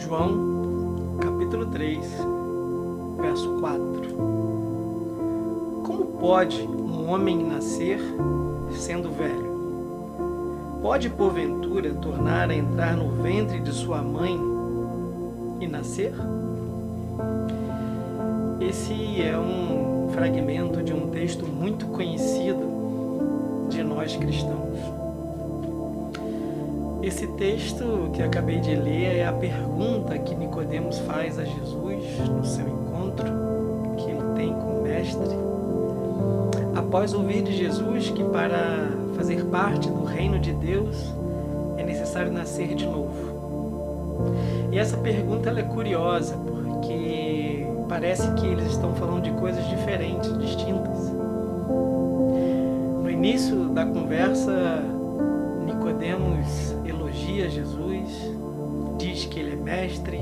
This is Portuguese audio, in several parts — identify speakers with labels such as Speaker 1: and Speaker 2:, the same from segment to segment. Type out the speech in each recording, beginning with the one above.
Speaker 1: João, capítulo 3, verso 4. Como pode um homem nascer sendo velho? Pode, porventura, tornar a entrar no ventre de sua mãe e nascer? Esse é um fragmento de um texto muito conhecido de nós cristãos. Esse texto que acabei de ler é a pergunta que Nicodemos faz a Jesus no seu encontro que ele tem com o Mestre, após ouvir de Jesus que para fazer parte do reino de Deus é necessário nascer de novo. E essa pergunta ela é curiosa, porque parece que eles estão falando de coisas diferentes, distintas. No início da conversa, Nicodemos elogia Jesus, diz que ele é mestre,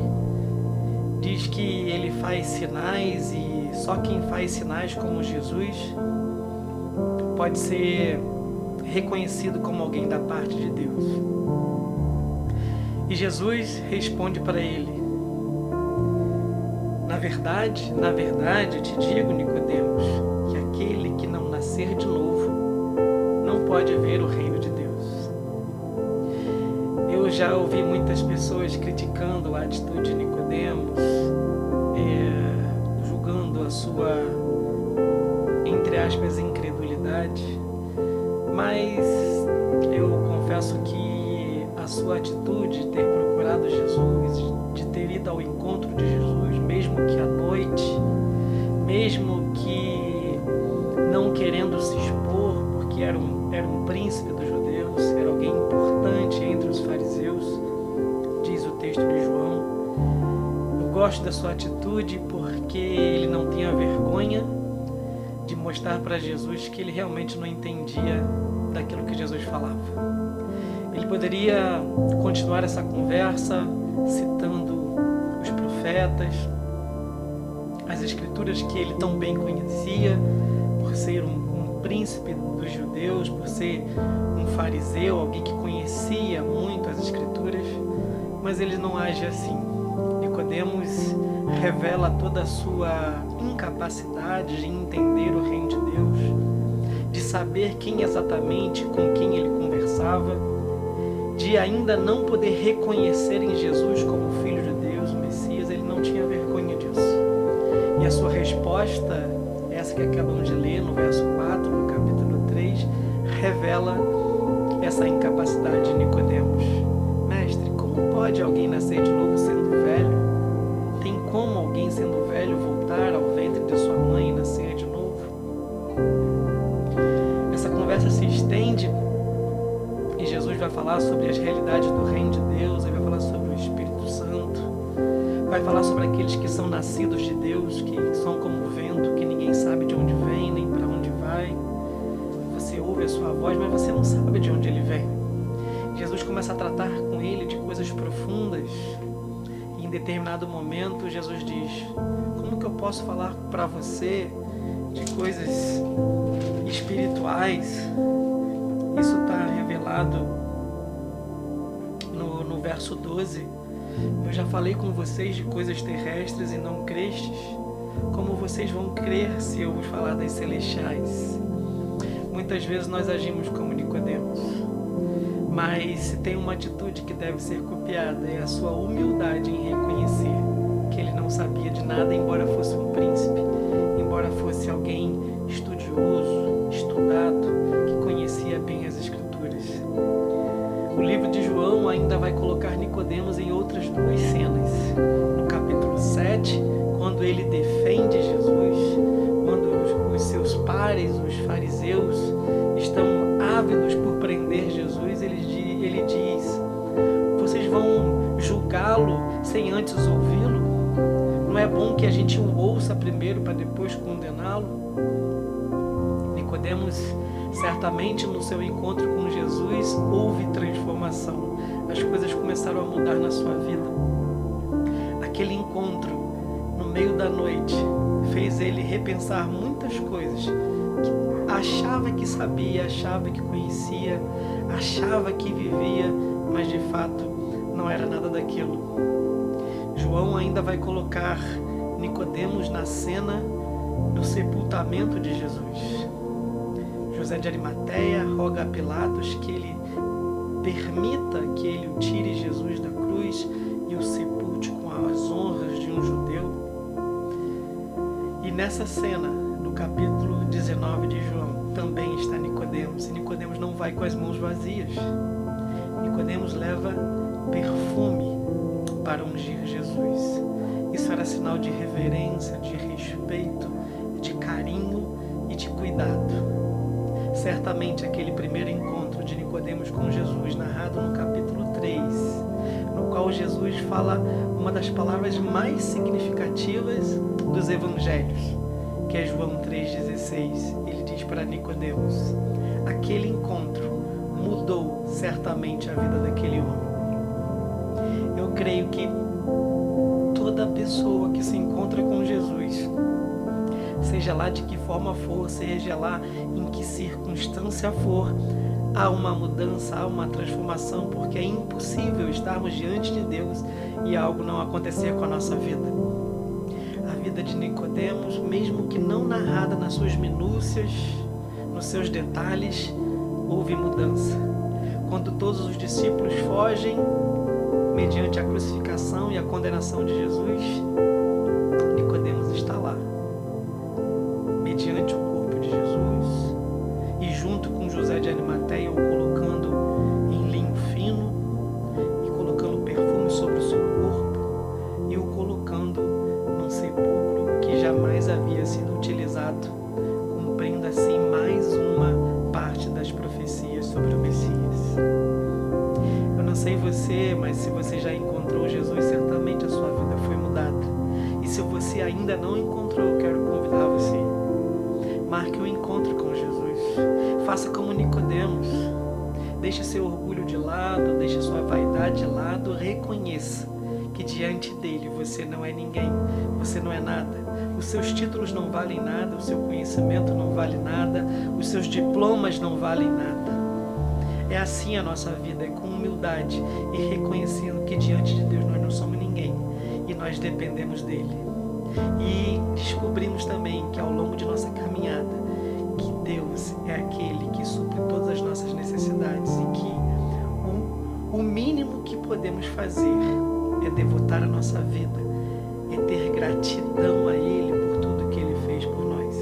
Speaker 1: diz que ele faz sinais e só quem faz sinais como Jesus pode ser reconhecido como alguém da parte de Deus. E Jesus responde para ele: na verdade, eu te digo, Nicodemos, que aquele que não nascer de novo não pode ver o reino de Deus. Eu já ouvi muitas pessoas criticando a atitude de Nicodemos, julgando a sua, entre aspas, incredulidade, mas eu confesso que a sua atitude de ter procurado Jesus, de ter ido ao encontro de Jesus, mesmo que à noite, mesmo que não querendo se expor, porque era um príncipe dos judeus, era alguém importante entre os fariseus, diz o texto de João. Eu gosto da sua atitude porque ele não tinha vergonha de mostrar para Jesus que ele realmente não entendia daquilo que Jesus falava. Ele poderia continuar essa conversa citando os profetas, as escrituras que ele tão bem conhecia, por ser um príncipe dos judeus, por ser um fariseu, alguém que conhecia muito as escrituras, mas ele não age assim. Nicodemos revela toda a sua incapacidade de entender o reino de Deus, de saber quem exatamente, com quem ele conversava, de ainda não poder reconhecer em Jesus como Filho de Deus, o Messias. Ele não tinha vergonha disso. E a sua resposta, essa que acabamos de ler no verso 4, no capítulo 3, revela essa incapacidade de Nicodemos. Mestre, como pode alguém nascer de novo sendo velho? Tem como alguém sendo velho voltar ao ventre de sua mãe e nascer de novo? Essa conversa se estende e Jesus vai falar sobre as realidades do reino de Deus, ele vai falar sobre o Espírito Santo, vai falar sobre aqueles que são nascidos de Deus, que são como o vento, que ninguém sabe de onde vem, nem para onde vai. Você ouve a sua voz, mas você não sabe de onde ele vem. Jesus começa a tratar com ele de coisas profundas. E em determinado momento, Jesus diz: como que eu posso falar para você de coisas espirituais? Isso está revelado no verso 12. Eu já falei com vocês de coisas terrestres e não crestes. Como vocês vão crer se eu vos falar das celestiais? Muitas vezes nós agimos como Nicodemos, mas se tem uma atitude que deve ser copiada, é a sua humildade em reconhecer que ele não sabia de nada, embora fosse um príncipe, embora fosse alguém estudioso, estudado, que conhecia bem as escrituras. O livro de João ainda vai colocar Nicodemos em outras duas cenas. No capítulo 7, quando ele defende Jesus, quando os seus pares, os fariseus, estão ávidos por prender Jesus, ele diz: vocês vão julgá-lo sem antes ouvi-lo? Não é bom que a gente o ouça primeiro para depois condená-lo? Nicodemos, certamente no seu encontro com Jesus, houve transformação. As coisas começaram a mudar na sua vida. Aquele encontro, no meio da noite, fez ele repensar muitas coisas que achava que sabia, achava que conhecia, achava que vivia, mas de fato não era nada daquilo. João ainda vai colocar Nicodemos na cena do sepultamento de Jesus. José de Arimateia roga a Pilatos que ele permita que ele o tire Jesus da cruz e o sepulte com as honras de um judeu. E nessa cena, do capítulo 19 de João, também está Nicodemos. E Nicodemos não vai com as mãos vazias. Nicodemos leva perfume para ungir Jesus. Isso era sinal de reverência, de respeito, de carinho e de cuidado. Certamente aquele primeiro encontro de Nicodemos com Jesus, narrado no capítulo 3, no qual Jesus fala uma das palavras mais significativas dos evangelhos, que é João 3,16. Ele diz para Nicodemos: aquele encontro mudou certamente a vida daquele homem. Eu creio que toda pessoa que se encontra com Jesus, seja lá de que forma for, seja lá em que circunstância for, há uma mudança, há uma transformação, porque é impossível estarmos diante de Deus e algo não acontecer com a nossa vida. A vida de Nicodemos, mesmo que não narrada nas suas minúcias, nos seus detalhes, houve mudança. Quando todos os discípulos fogem, mediante a crucificação e a condenação de Jesus, Nicodemos está lá, mediante o corpo de Jesus, e junto com José de Arimateia, o colocando em linho fino, e colocando perfume sobre o seu corpo, e o colocando num sepulcro que jamais havia sido utilizado, cumprindo assim mais uma parte das profecias sobre o Messias. Eu não sei você, mas se você já encontrou Jesus, certamente a sua vida foi mudada. E se você ainda não encontrou, eu quero convidar você. Marque um encontro com Jesus. Faça como Nicodemos. Deixe seu orgulho de lado, deixe sua vaidade de lado. Reconheça que diante dele você não é ninguém, você não é nada. Os seus títulos não valem nada, o seu conhecimento não vale nada, os seus diplomas não valem nada. É assim a nossa vida, é com humildade e reconhecendo que diante de Deus nós não somos ninguém e nós dependemos dele. E descobrimos também que ao longo de nossa caminhada, que Deus é aquele que supre todas as nossas necessidades e que o mínimo que podemos fazer é devotar a nossa vida, é ter gratidão a Ele por tudo que Ele fez por nós.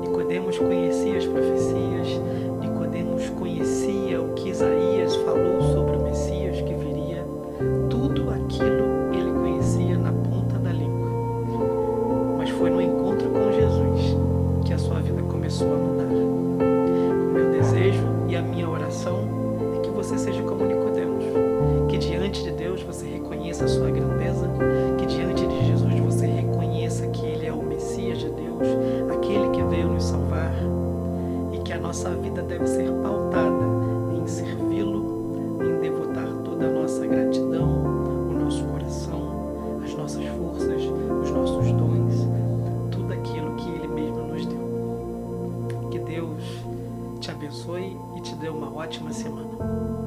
Speaker 1: Nicodemos conhecia as profecias, Nicodemos conhecia o que Isaías falou sobre o Messias que viria, tudo aquilo ele conhecia na ponta da língua. Mas foi no encontro com Jesus que a sua vida começou a mudar. O meu desejo e a minha oração é que você seja como Nicodemos, que diante de Deus você reconheça a sua grandeza, que diante de Jesus você reconheça que Ele é o Messias de Deus, aquele que veio nos salvar, e que a nossa vida deve ser pautada em servi-lo, em devotar toda a nossa gratidão, o nosso coração, as nossas forças, os nossos dons, tudo aquilo que Ele mesmo nos deu. Que Deus te abençoe e te dê uma ótima semana.